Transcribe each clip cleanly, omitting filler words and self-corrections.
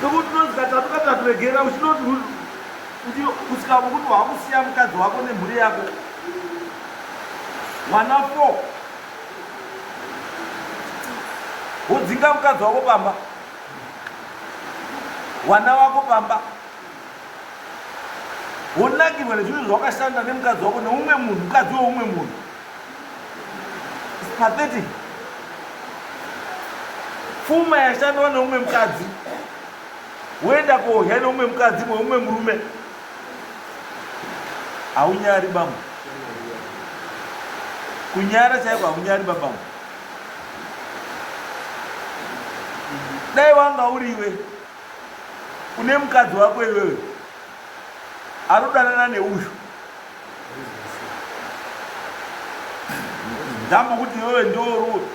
nokuti unonzi katatu regera uchinoti kusvika vokuti wakusiya mukadzi wako nemhuri yako mwana 4 wodzinga mukadzi wako pamba, wana wako pamba, wonakirwa nezvinhu zvawakashanda nemukadzi wako neumwe munhu, mukadzi weumwe munhu. It's pathetic. Pfuma yashandwa neumwe mukadzi woenda kohya neumwe mukadzi mweumwe murume, haunyari baba. Kunyara chaiko haunyari baba. Dai wanga uriwe une mukadzi wako iwewe anodanana neuyu, ndambo kuti iwewe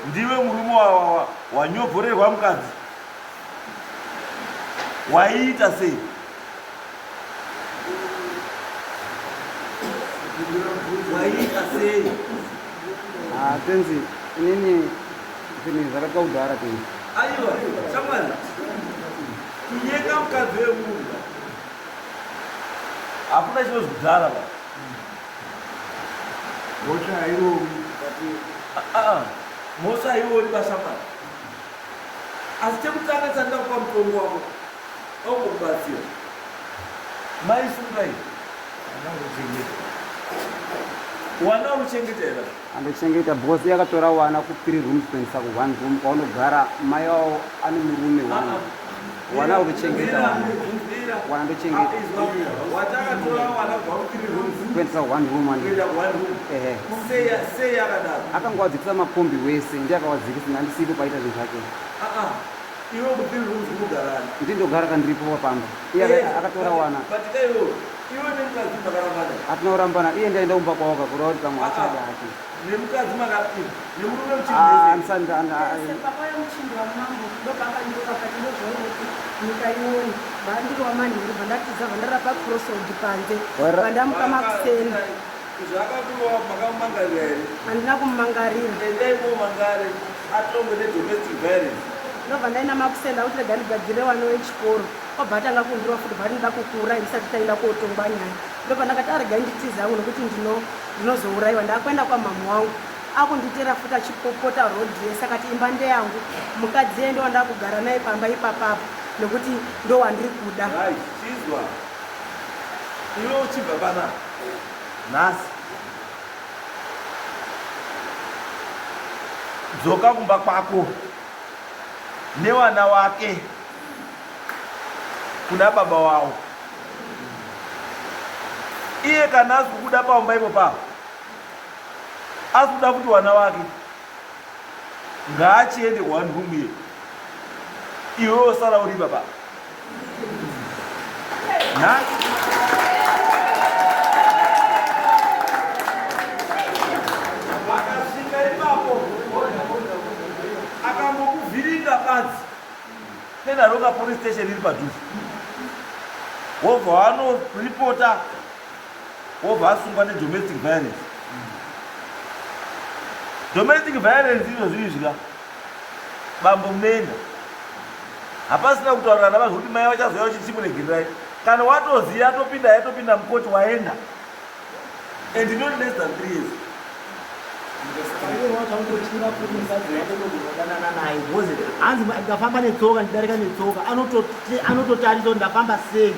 ndiwe murume wanyobhorerwa mukadzi, waiita sei? Waiita sei? Tenzi inini zvinhu zvakakaudhara tenzi. Aiwa, shamwari, kunyeka mukadzi wemunhu hakuna chinonzi kudhara ba. Mhosva hairowi. Mhosva hairowi bashamwari. Asi chekutanga chandakupa mutombo wako aukubatsira maisungai wana uruchengetera andochengeta bosi yakatora wana ku3 rooms kuendesa ku 1 room kwaunogara mai wavo ane murume wana uruchengeta wana ndochengeta kuendesa 1 room akangwadzikisa makombi wese ndi akawadzikisa ndandisipo paita zvinhu zvake iwe kuti rooms mugarani ndindogara kandiripo pamba iye akatora wana iwe nemukadzi makarambana atinourambana iye ndaenda kumba kwawaka kureva kuti pamwe achada hake nemukadzi makapinda nemurume papa yemuchindi wamambo ndokaakandiroka kati ndozvaonoti nyika inoni vandiri wamanhiri vandatiza vandarapa crossroad panze vandamuka makuseni zvakakurowa makamumangarira here handina kumumangarira endaimomangare atonge nedomestic violence ndobva ndaina makusenda kuti rega ndigadzire vana vechikoro obva atanga kundirwa futi bva ndida kukura ndisati taenda kotongwa nyaya ndobva ndakati arega nditiza hangu nokuti ndinozourayiwa ndakuenda kwamhamu wangu akunditera futi achipopota rodress akati imba ndeyangu mukadzi ye ndo ndaa kugara naye pamba ipapapo nokuti ndo wandiri kuda. Chizwa iwe uchibva pana nhasi dzoka kumba kwako newana wake kuna baba wavo. Iye kana asi kukuda pamba ipo pavo asi kuda kuti wana wake ngaachiende kuwanhumwe iwe osara uri baba nhasi akasvika ipapo akambokuvhiringa badzi nenaronga police station iri padhuze wobva wanoripota wobva asungwa nedomestic violence. Domestic violence izvozvizvika bambo munoenda hapasina kutaurirana vanhu kuti mai vachazoya uchichimuregererai kana watoziya yatopinda mukoti waenda and not less than 3 years. hanzi ndikafamba netsoka ndidarika netsoka anototarisa kuti ndafamba sei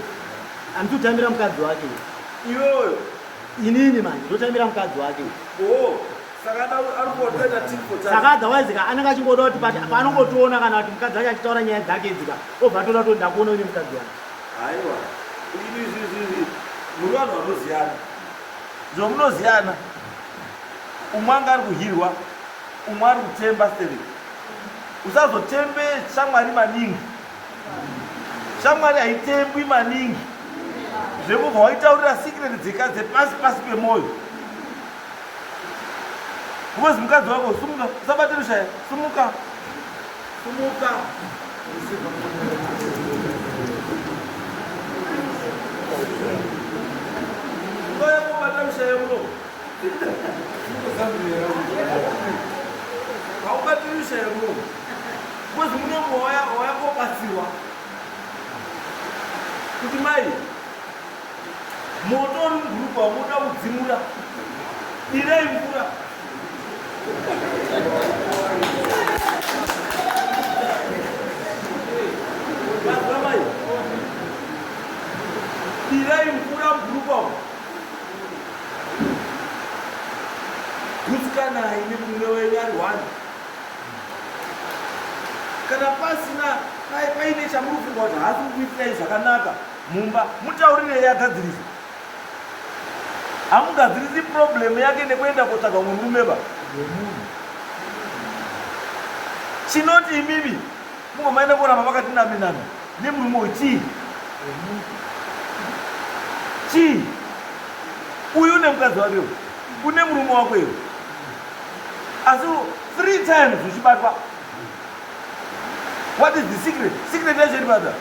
anditotambira mukadzi wake iwewe inini mani ndotambira mukadzi wake saka adhawaizika anenge achingoda kuti paanongotiona kana kuti mukadzi wake achitaura nyaya dzake dzika obva atoda kuti ndakuona une mukadzi wake. Aiwa izvi muri vanhu vanoziyana zvomunoziyana umwe anga ari kuhirwa umwe ari kutemba steri. Usazotembe shamwari maningi, shamwari haitembwi maningi zvekubva waitaurira sikireti dzeka dzepasi pasi pemwoyo. Kuwezi mukadzi wako sumuka, usabate rushaya, sumuka sumuka. Ngoya kubata rushaya muno haubati rushaya muno kuwezi muno waya kobatsiwa kuti mai moto uri mugrupu wamuda kudzimura direi mvura mai direi mvura mugrupu wamo gutsukanai nemume wenyu ari 1 kana pasina paine chamurufunga kuti hasi kukuitirai zvakanaka mumba mutaurirei agadzirisa hamugadzirisi problemu yake nekuenda kotsvaga murume ba chinoti imimi mungomaenda kuramba vakatinaminami nemurume wechii chii uyu une mukadzi wake une murume wako iwe asi 3 times uchibatwa. What is the secret? Secret yacho iri pata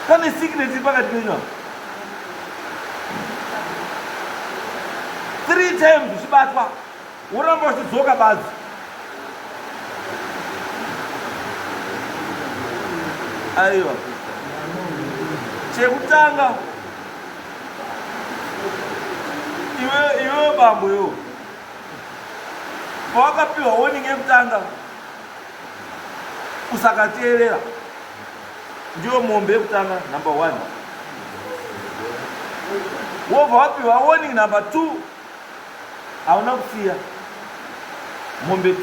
pane secret iri pakati penyu 3 times uchibatwa woramba uchidzoka badzi. Aiwa chekutanga iwe bambo yo pawakapiwa warning yekutanga usakateerera ndiyo mombe yekutanga number 1. wobva wapiwa warning number 2 hauna kusiya mombe 2.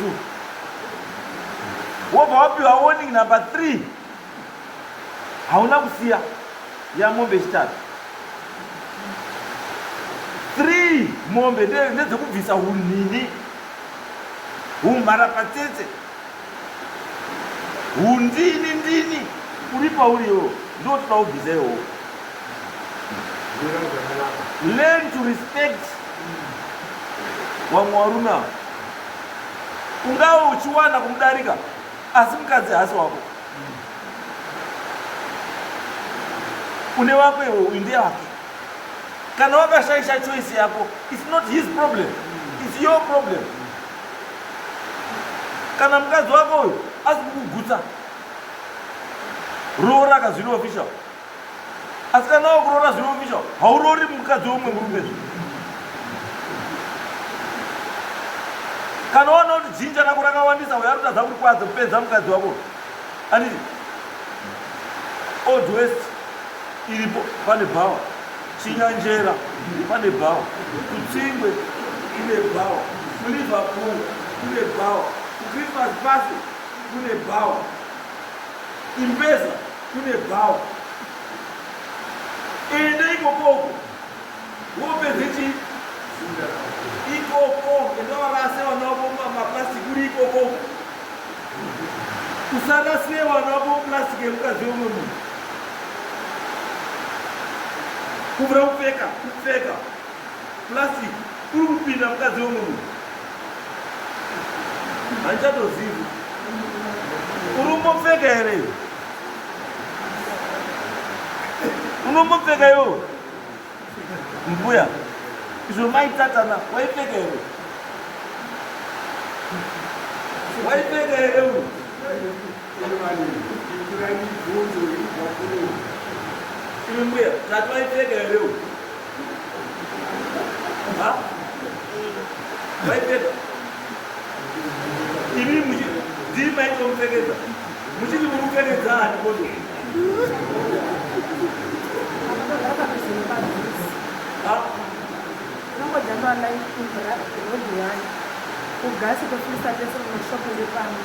wobva wapiwa warning number 3 hauna kusiya ya mombe chitatu. 3 mombe ndedzekubvisa hunini humharapatete hundini uri pauriwo ndo toda kubvisa iwowo. Learn to respect wamwe varume ava. Ungawe uchiwana kumudarika asi mukadzi hasi wako une wako iwo uyu ndiye wake. Kana wakashaisha choice yako, it's not his problem, it's your problem. Kana mukadzi wako uyu asi kukugutsa roora kazvino official, asi kana wakuroora zvino official hauroori mukadzi womwe murume. Kana waona kuti jinja rako rakawandisa uya rutadza kurikwadza kupedza mukadzi wako, anditi Old West iripo pane bhawa, Chinyanjera pane bhawa, Kutsingwe kune bhawa, kuLiverpool kune bhawa, kuChristmas Party kune bhawa, Imbeza kune bhawa. Ende ikokoko wopedze chii ikoko endawarase vana vavo maplastiki uri ikokoko. Usarasire vana vavo plastiki yemukadzi womwe munhu. Kubvira kupfeka plastiki uri kupinda mukadzi womwe munhu. Handichatozivi uri kumbopfeka here, unombopfeka iwo mbuya izvo maitatana waipfeka here, waipfeka here uyu ivi mbuya tati waipfeka here uyu waipfeka ivi ndii maitomupfekedza muchiti murupfekedza hani kodo ugasi tofilisa tese mashopu ndepano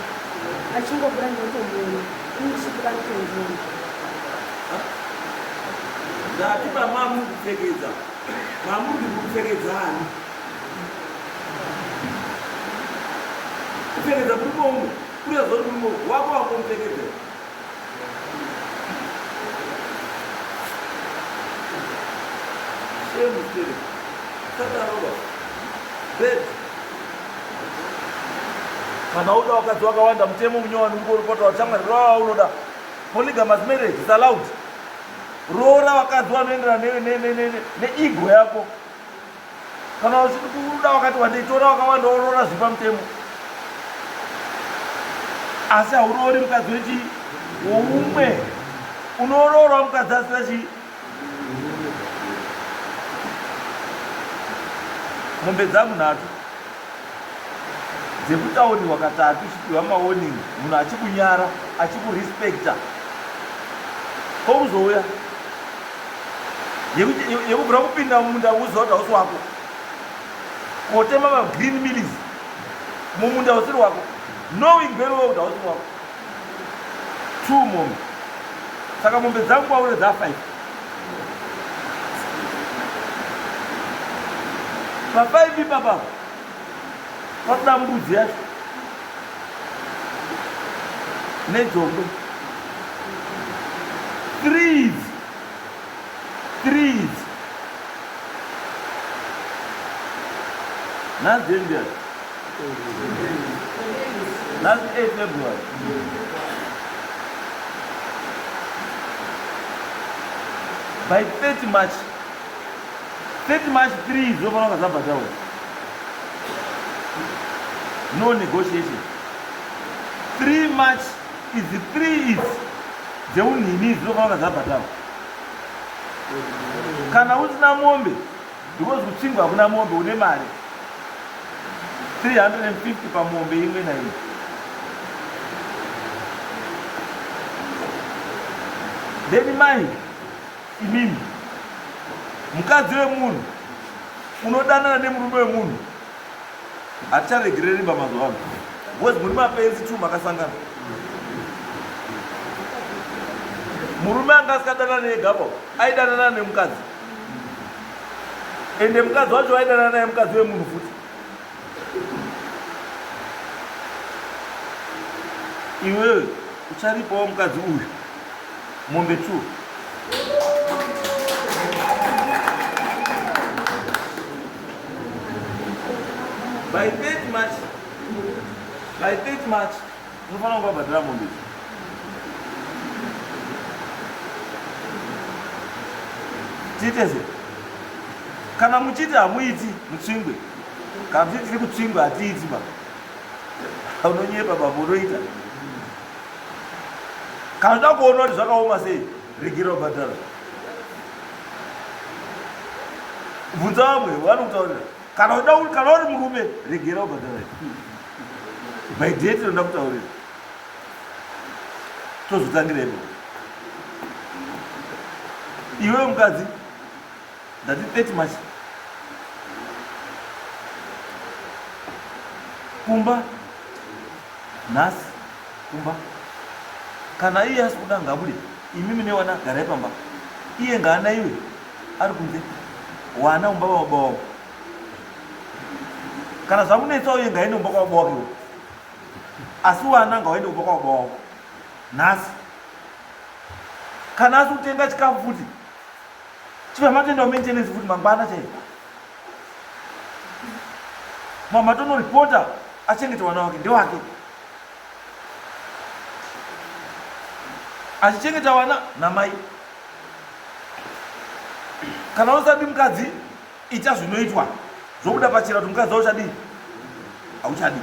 achingobura ndotomuni inisvikira nitenzoni ndatipa mamuri kupfekedza mamuri kupfekedza hani kupfekedza kuri pomwe kuriya zori kuri pomwe wako wakomupfekedza shame spirit sataroba bed. Kana uda wakati wakawanda mtemo mnyowani ungoripota wachamwari roa unoda polygamous marriage is allowed. Roora wakati wanoendera neego yako. Kana uda wakati wandeitora wakawanda oroora zvipa mtemo. Asi hauroori mukadzi wechi woumwe unoorora mukadzi asina chii. Mombe dzangu nhatu dzekutauriwa katatu chipiwa maoning, munhu achikunyara achikurespekta, kouzouya yekubvira kupinda mumunda uziva kuti hausi wako, kotema magreen mills mumunda usiri wako, knowing very well kuti hausi wako. 2 mombe. Saka mombe dzangu kwaure dza5. Pa5 ipapa pakuda mbudzi yacho nedzombe 3 nanzi endiya nanzi 8 February. By 30 March 3 zofanira kuzabhatawo. No negotiation. 3 March is 3 dzeunhini dzinofanira kuzabhatawo. Kana usina mombe, because kutsingwa kuna mombe une mari 350 pamombe imwe naimwe. Then mai imimi mukadzi wemunhu unodanana nemurume wemunhu haticharegereri pamazuva ano, because muri mapenzi tu makasangana. Murume anga asikadanana negapo aidanana nemukadzi, ende mukadzi wacho aidanana naye mukadzi wemunhu futi. Iwewe ucharipawo mukadzi uyu mombe 2. By 8 March, unofanira kubhadhara mombe. Tiitese. Kana muchiti hamuiti mutsvingwe, kana muchiti tiri kutsvingwa hatiiti ba. Unonyepa baba unoita. Kana unoda kuona kuti zvakaoma sei, regera kubhadhara. Bvunza vamwe vanokutaurira. Kana uri murume, regera kubhadhara. By date ndoda kutaurira. Tozotangirepo. Iwe mukadzi, ndati 30 March. Kumba nhasi kumba. Kana iye asi kuda ngabude, imimi newana garai pamba. Iye ngaana iwe ari kunze. Wana umba wababa wako. Kana zvamunetsawo iye ngaende umba kwababa wako. Asi wana ngaende umba kwababa wako. Nhasi. Kana asi kutenga chikafu futi. Chiva matenda maintenance futi mangwana chaiwo. Mama tono reporter achengete wana wake ndewake. Achichengeta wana namai. Kana usadi mukadzi ita zvinoitwa zvokuda pachira kuti mukadzi auchadi auchadi.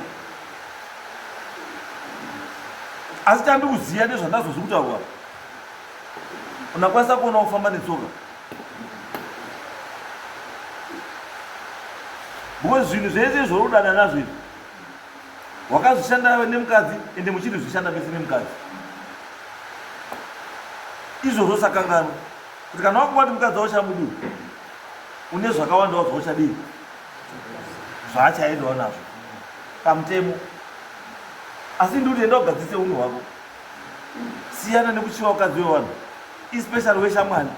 Asi tandi kuziya nezvandazozi kutaurwa. Unakwanisa kuona ufamba netsoka. Because zvinhu zvese zvorudana nazvo wakazvishanda nemukadzi ende muchiri zvishanda bese nemukadzi. Izvozvo sakangano kuti kana wakuva kuti mukadzi auchamudi une zvakawandawo zvauchadii zvaachaendawo nazvo pamutemo. Asi ndikuti enda kugadzise unhu hwako, siyana nekuchiva ukadzi wevanhu, especially weshamwari.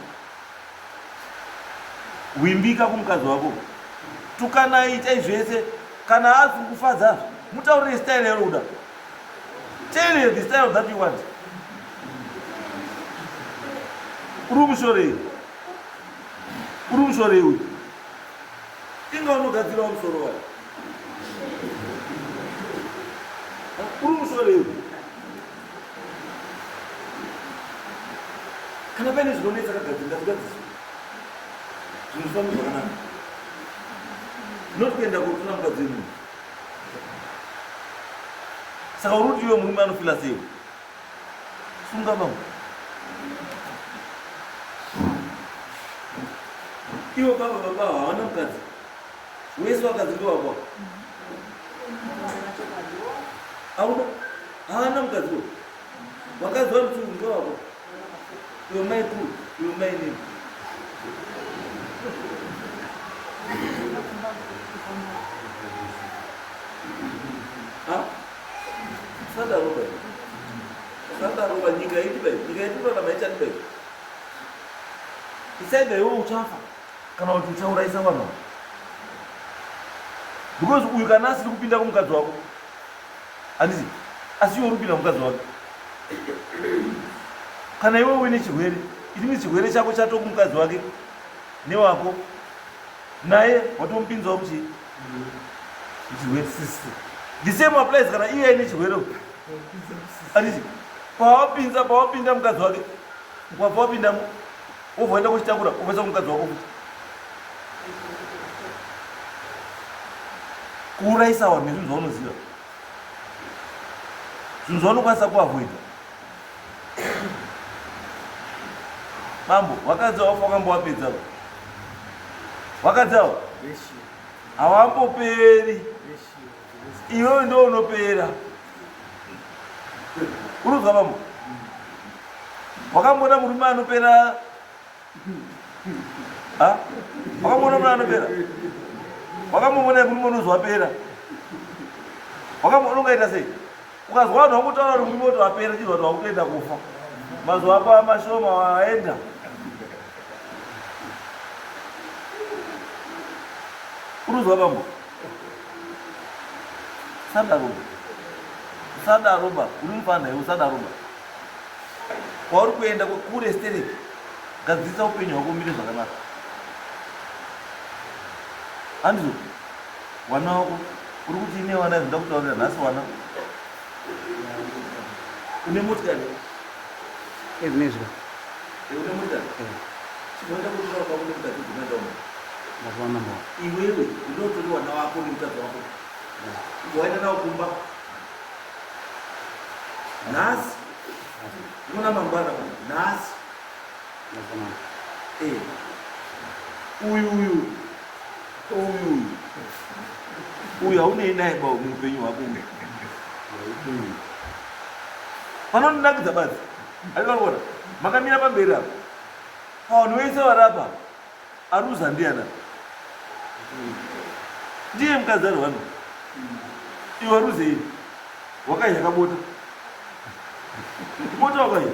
Wimbika kumukadzi wako, tukanai chaizvese. Kana asi kufadza mutaurire style yaruda. Tell her the style that you want. Uri mushorei uyu inga unogadzirawo musoro wayo. Uri mushorei uyu. Kana paine zvinonetsa kagadzira ngazvigadziswe. Zvinhu zvifambi zvakanaka. Not kuenda kotuna mukadzi wemunhu. Saka uri kuti iwe murume anofila sei? Sunga vamwe. Iwo baba hawana mukadzi. Wese wakadzi ndiwo wako. Auna hawana mukadzi. Wakadzi wa mtu ndiwo wako. Iwo mai tu, iwo mai nini? Sada roba nyika itibe na maisha tibe. Isaida iwe uchafa kana kuti uchauraisa vanhu. Because uyu kana asiri kupinda kumukadzi wako. Andisi asiyo rupinda kumukadzi wako. Kana iwe uine chirwere, ini chirwere chako chato kumukadzi wake newako. Naye watomupinzawo muchi chirwere sisi. The same applies kana iye aine chirwere. Andisi pawapinda mukadzi wake. Pawapinda uvoenda kuchitakura uvesa kumukadzi wako futi. Kuuraisa vanhu nezvinhu zvaunoziva. Zvinhu zvaunokwanisa kuavoida. Mambo, wakadzi wafa wakambowapedza. Wakadzi avo havamboperi. Iwewe ndiwo unopera. Uruzwa mambo? Wakambona murume anopera? Wakambona murume anopera? Wakambona murume unozwapera? Wakambona ungaita sei? Ukazwa vanhu vakutaura kuti murume wapera chizwa kuti wakutoenda kufa. Mazuva ako amashoma waenda. Uruzwa mambo? Sadaroba, uri mufana iwe sadaroba. Kwauri kuenda kure stereki, gadzirisa upenyu hwako umire zvakanaka. Handizo, wana wako, uri kuti ine wana zvinda kutaurira nhasi wana. Une motikari? Nezvo. Une motikari? Chinoita kuti wako une mukadzi dzinoenda uno. Mazuva mambo. Iwewe, unotori wana wako nemukadzi wako. Waenda nawo kumba. Nhasi. Unoona mangwana nhasi. Uyu haunei naye ba muupenyu hwako uyu. Panondinakidza basi. Andikaona makamira pamberi apa. Vanhu vese varapa aruza ndiana. Ndiye mukadzi ari vanhu. Iwe waruzei? Wakaiya kabota. Bota wakaiya.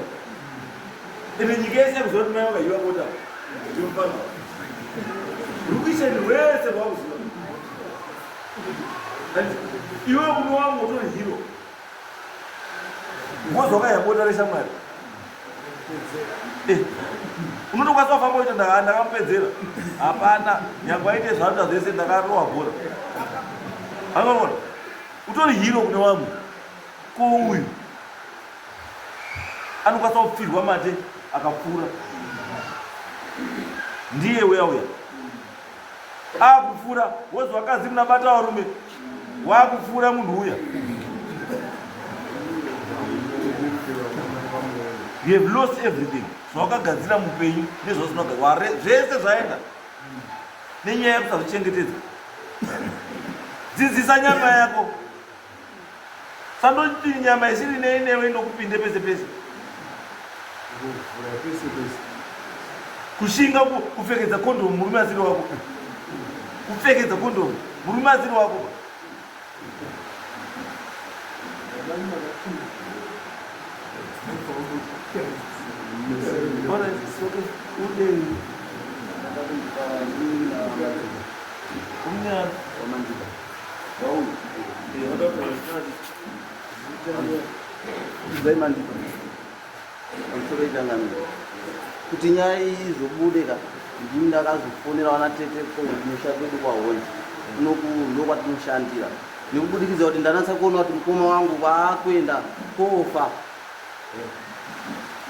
Ende nyika yese yakuziva kuti mai wakaiyiwa bota. Ndimufana. Rukuisheni wese rwakuziva. Iwe uno wangu utori hero. Mwozi wakaiya bota reshamwari. Unotokwanisa kufamba uita ndakamupedzera. Hapana, nyangwe aite zvanoita zvese ndakarohwa bhora. Hanganoona? Utori hero kune wangu. Ko uyu anokwanisa kupfirwa mate akapfuura. Ndiye uya. Akupfuura, wozi wakazi munabata varume. Wakupfuura munhu uya. You have lost everything. Zvawakagadzira mupenyu nezvausinogadzira zvese zvaenda. Nenyaya yekusazvichengetedza. Dzidzisa nyama yako. Sandoti nyama isiri newe indokupinde pese pese. Kushinga kupfekedza kondomu murume asiri wako. Kupfekedza kondomu murume asiri wako. Kuti nyaya izobude ndini ndakazofonera wana tete kumusha kwedu kwaHonda ndokwatinoshandira nekubudikidza kuti ndanatsa kuona kuti mukoma wangu waakuenda kofa.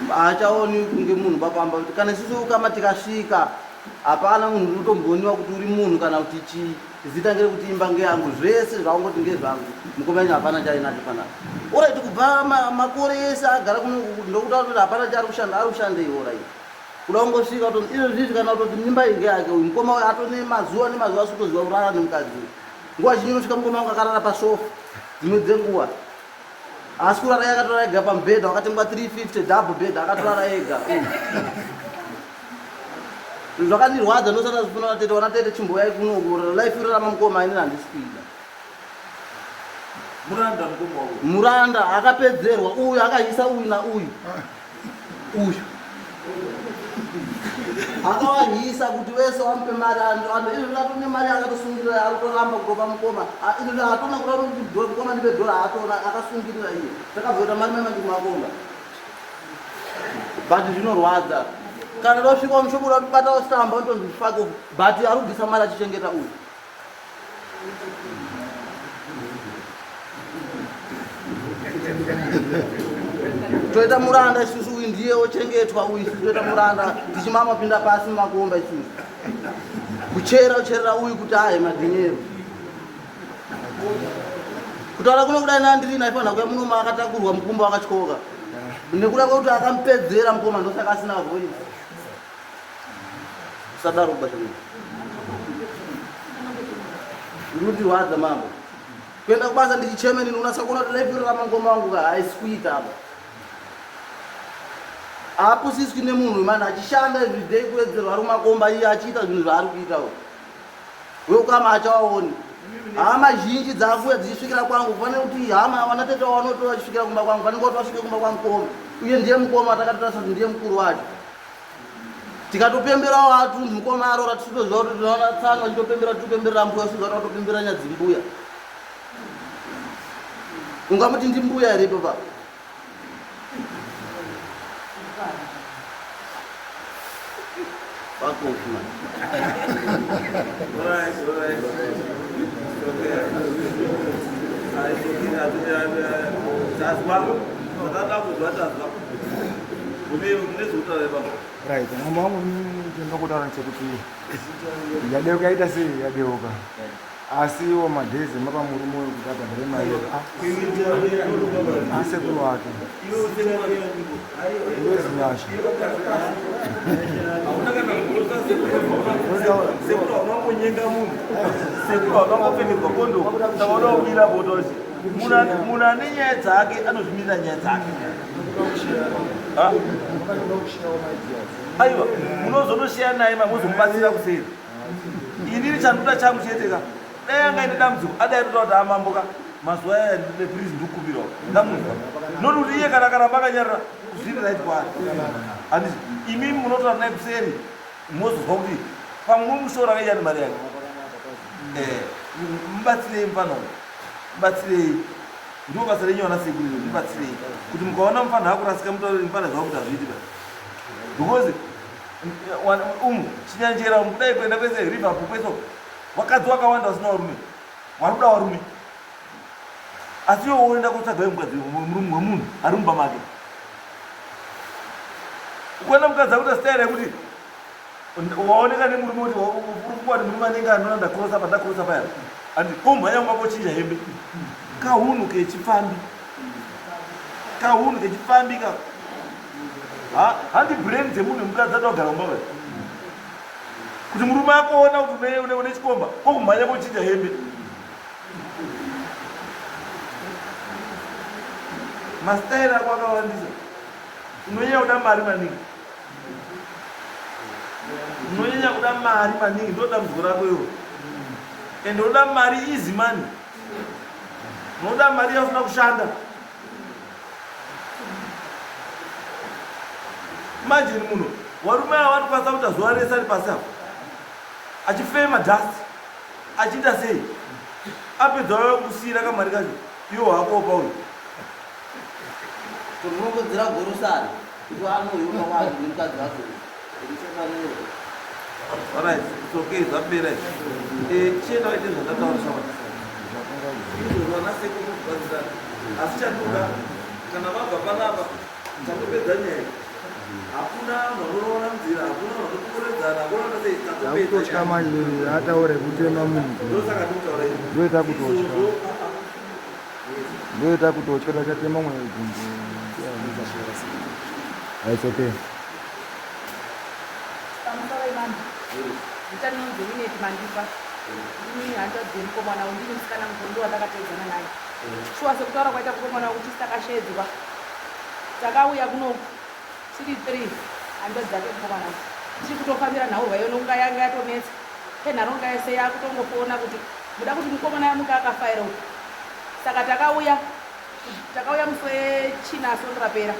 Haachaoni kunge munhu papamba kuti kana isusu kama tikasvika hapana munhu unotomboniwa kuti uri munhu kana kuti chii. Zitangire kuti imba ngeyangu zvese zvangoti ngezvangu. Mukoma wenyu hapana chainacho panapa. Oraiti kubva makore ese agara kuno ndokutaura kuti hapana chaari kushanda ari kushandei oraiti. kuda kungosvika kuti izvo zvizi kana kutoti mimba inge yake uyu mukoma uyu atone mazuva nemazuva asikutoziva kurara nemukadzi uyu nguva zhinji unosvika mukoma wangu akarara pasofa dzimwe dzenguva asi kurara yakatora ega pamubhedha wakatengwa 350 double bed akatorara ega zvakandirwadza ndosati zvifuna vatete wana tete chimboyai kunoku life irarama mukoma inini handisipida muranda akapedzerwa uyu akaisa uyu nauyu uyu akawanyisa kuti wese wamupe mari izvi atone mari akatosungirira akutoramba kutopa mukoma izvi hatona kuda kuti mukoma ndipe dhora hatona akasungirira iye takabvota mari memandikumakomba but zvinorwadza kana tosvika mushoko uda kutibata ositamba utonzi fako but ari kubvisa mari achichengeta uyu toita muranda isusu uyu ndiye ochengetwa uyu isusu toita muranda tichimamapinda pasi mumakomba isusu ucherera uyu kuti ahe madhinyero kutaura kuno kudai nandiri naifana kuya munoma akatakurwa mukumba wakatyoka nekuda kwekuti akamupedzera mukoma ndosaka asina voice usadaro kubashani ndinotirwadza mambo kuenda kubasa ndichichemenini unasa kuona kuti laifirira mangoma wangu haisikuita apa apusiswi nemunhu mani achishanda everyday kuwedzerwa ari mumakomba iye achiita zvinhu zvaari kuitawo we ukama achawaoni hama zhinji dzakuya dzichisvikira kwangu kufanira kuti hama wanatete wanoto vachisvikira kumba kwangu fanenge kuti vasvike kumba kwamukoma uye ndiye mukoma atakatarasa kuti ndiye mukuru wacho tikatopemberawo atunhu mukoma arora tisitoziva kuti tinoona tsano achitopembera titopemberera mbuya usizoata kutopembera nyadzimbuya ungamuti ndi mbuya here ipo papa pakofu man right ngamba wangu ndinokutaura nechekuti yadeuka yaita sei yadeuka asi iwo madhezi mapa murume kuti abhadhare mari asekuru wake ndozinyasha sekuru aunongonyenga munhu sekuru aunongopfenderwa kondo saka unoubira botosi munhu ane nyaya dzake anozvimirira nyaya dzake aiwa munozonoshiya naye mamuzomubatsira kuseri inini chandoda changu chieteka dai anga ine dambudziko adaitotaura kuti amamboka mazuva aya nepurizi ndikukumbirawo ndamunzwa noti kuti iye kana karamba akanyarira zviri right kwaari handiti imimi munotaura naye kuseri mozozwa kuti pamwe mushoro akaita nemari yake mubatsirei mufana mubatsirei ndo basa renyu wana sekuru mubatsirei kuti mukaona mufana akurasika mutauriri mufana zvavo kuti hazviitika because chinyanjera kudai kuenda kwese riverpool kweso wakadzi wakawanda usina varume wari kuda varume asi iwo woenda kotsvagai mukadzi murume wemunhu ari mumba make ukuenda mukadzi akuita stairi yekuti waoneka nemurume kuti uri kuwati murume anenge anona ndakrosa pa ndakrosa paya andi komba yangu akochinja hembe kahunhu kechifambi kahunhu kechifambi ka handi brain dzemunhu mukadzi atogara mumba vai kuti murume akoona kuti une chikomba kokumhanya kochinja hembe mastairi ako akawandisa unonyanya kuda mari maningi unonyanya kuda mari maningi ndoda muzvo rako iwo ende unoda mari easy money unoda mari yausina kushanda imagine munhu varume ava vatikwanisa kuita zuva rese ari pasi apo achifema dhasti achiita sei apedza kusiyira kamari kacho iwo hako pauyu tonokodzera gorosari kuti anoyoma wake nemukadzi wake alright it's okay zvapera chienda waite zvandataura zvavanasekumubatsirana asi chandoda kana vabva panapa tangopedza nyaya hakuna vanorona nzira hakuna vanokukoredzana hakuna takutotya manje ataure kutema munhu ndosaka ndikutaura izvi ndoita kutotya ndoita kutotya tachatema mweya gundu it's okay nditanonzi Winnet Mandipa ini hanzva dzemukomana undini musikana mugondo watakatedzana naye shuwa sekutaura kwaita mukomana kuti takashedzwa takauya kuno tiri 3 hanzva dzake mukomana tiri kutofambira nhaurwa iyo nonga yanga yatonetsa penharonga yese yakutongofoona kuti muda kuti mukomana yamuka akafaira uku saka takauya musi wechinaso ndikapera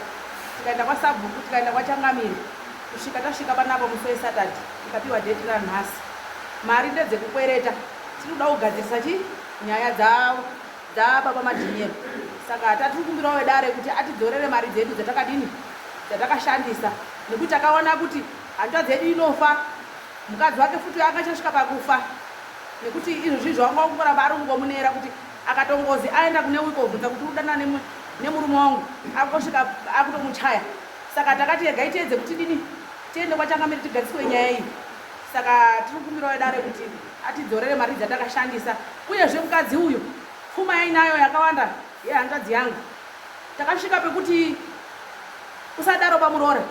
tikaenda kwasabhuku tikaenda kwachangamiri kusvika tasvika panapo musi weSaturday tikapiwa date ranhasi mari ndedzekukwereta tiri kuda kugadzirisa nyaya dzababa madhinyero saka tatiri kumbirawo wedare kuti atidzorere mari dzedu dzatakashandisa nekuti takaona kuti hanzva dzedu inofa mukadzi wake futi akachasvika pakufa nekuti izvozvizvo wanga kungoramba ari kungomunera kuti akatongozi aenda kune uikobvunza kuti udana nemurume wangu akosvika akutomuchaya saka takati regai tiedze kuti tiende kwachangamiri tigadziswe nyaya iyi saka tiri kumbirawo wedare kuti atidzorere mari dzatakashandisa uyezve mukadzi uyu pfuma yainayo yakawanda yehanzvadzi yangu takasvika pekuti usadaro pamurora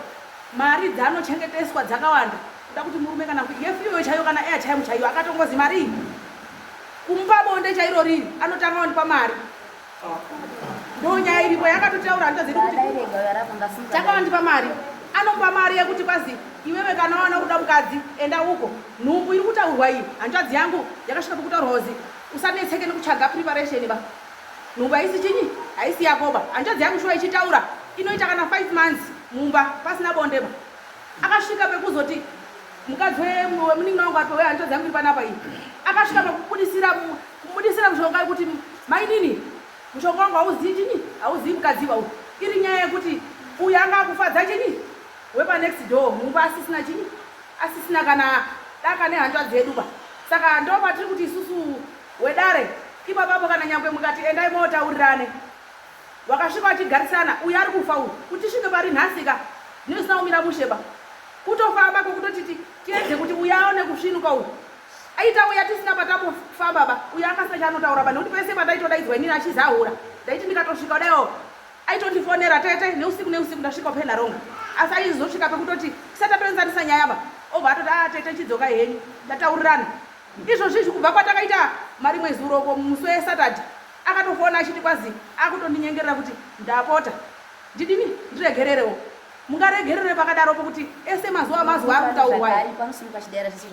mari dzanochengeteswa dzakawanda kuda kuti murume kana yefiyo chaiyo kana airtime chaiyo akatongozi mari iyi kumupa bonde chairo riri anotanga wandipa mari ndonyaya iripo yakatotaura hanzva dzedu kuti takawandipa mari anomupa mari yekuti kwazi iwewe kana waona kuda mukadzi enda uko nhumbu iri kutaurwa iyi hanzvadzi yangu yakasvika pekutaurwa kuzi usanetseke nekutsvaga preparation ba nhumbu haisi chinyi haisi yakoba hanzvadzi yangu shuwa ichitaura inoita kana 5 months mumba pasina bondeba akasvika pekuzoti mukadzi wemuningi wangu atowe hanzvadzi yangu iri panapa iyi akasvika pekubudisira mushonga yekuti mainini mushonga wangu hauzivi chinyi hauzivi mukadziwa uyu iri nyaya yekuti uyu anga akufadza chinyi wepa next door mumba asisina chinyi asisina kana daka nehanzvadzi dzedu ba saka ndo patiri kuti isusu wedare ipapapo kana nyangwe mukati endai motaurirane wakasvika wachigarisana uyu ari kufa uyu kutisvike pari nhasika nezvisina kumira musheba kutofamba kwekutoti tiedze kuti uyu aone kusvinuka uyu aitauya tisina patamofamba ba uyu akasina chaanotaura ba nekuti pese pataitodaidzwa inini achizahura ndaiti ndikatosvika kudaiwo aitondifonera tete neusiku ndasvika penharonga asi aizosvika pekutoti tisatapensanisa nyaya ba obva atoti tete chidzoka henyu tataurirana izvozvizvi kubva kwatakaita mari mwezi uroko musi weSaturday akatofona achiti kwazi akutondinyengerera kuti ndapota ndidini ndiregererewo mungaregerere pakadaropo kuti ese mazuva ari kutaurwa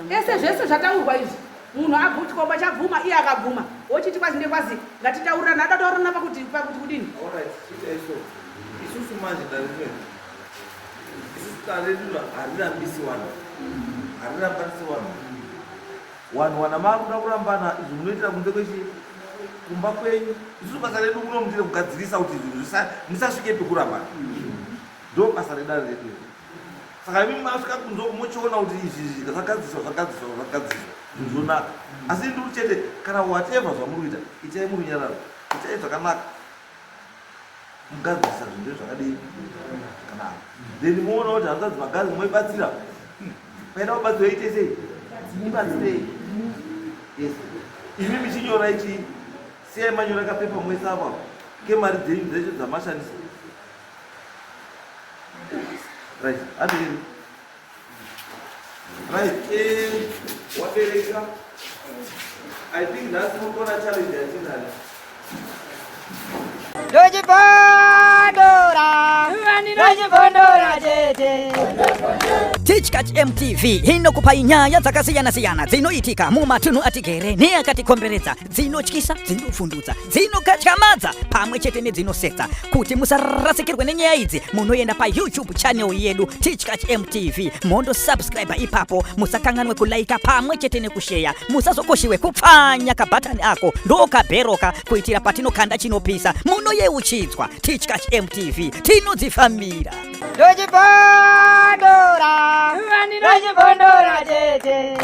ese zvese zvataurwa izvi munhu agutikomba chabvuma iye akabvuma wochiti kwazi ndekwazi ngatitaurirana adataurana pakuti kudini isusu manje ndarimweni isusu taredura harirambisi harirambanisi vanhu wana makuda kurambana izvi munoitira kunze kumba kwenyu isusu basa redu kunomutire kugadzirisa kuti musasvike pekurambana ndo basa redare redu saka imi masvika kunzo mochiona kuti izvi zvagadziswa zvonaka asi ndiri chete kana whatever zvamuri kuita itai murunyararo itai zvakanaka mugadzirisa zvinhu zvakadii zvakanaka then moona kuti hanzvadzi magazi moibatsira paida kubatsira iite sei ibatsirei yes imi michinyora ichi siyai manyora kapepa mwese apa kemari dzenyu dzecho dzamashandisa right adini right wabereka I think that's not gonna challenge yatinani Dojipondora tete Teachcatch MTV inokupa nyaya dzakasiyana-siyana dzinoitika mumatunhu atigere neakatikomberedza, dzinotyisa, dzinofundutsa, dzinokatyamadza pamwe chete nedzinosetsa. Kuti musarasikirwe nenyaya idzi munoenda pa YouTube channel yedu Teachcatch MTV mondo subscribe ipapo, musakanganwe kulaika pamwe chete nekushare, musazokoshiwe kupfanya kabhatani ako ndokabheroka kuitira patinokanda chinopisa munoyeuchidzwa. Teachcatch MTV tinodzifambira. Dojipondora tete